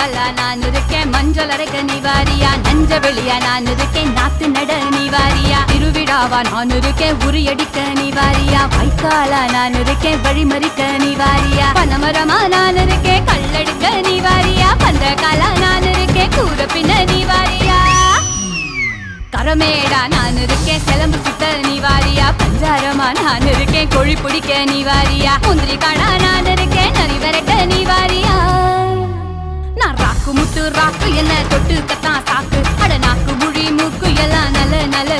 கல்லா நான் இருக்கேன், மஞ்சள் அரைக்க நிவாரியா, நஞ்ச வெளியா நான் இருக்கேன், நாத்து நட நிவாரியா, திருவிழாவா நான் இருக்கேன், உரியடிக்க நிவாரியா, வைக்காலா நான் இருக்கேன், வழிமறிக்க நிவாரியா, பனமரமா நான் இருக்கேன், கல்லெடுக்க நிவாரியா, பந்தகாலா நான் இருக்கேன், கூற பின்ன நிவாரியா, கரமேடா நான் இருக்கேன், செலம்பு சுத்த நிவாரியா, பஞ்சாரமா நான் இருக்கேன், கோழி பிடிக்க நிவாரியா, முந்திரி காடா நான் இருக்கேன், நரி விரட்ட நிவாரியா, நான் ராக்கு முட்டு ராக்கு என்ன தொட்டு கத்தான் சாக்கு, அட நாக்கு முழி மூக்கு எல்லாம் நல்ல நல்ல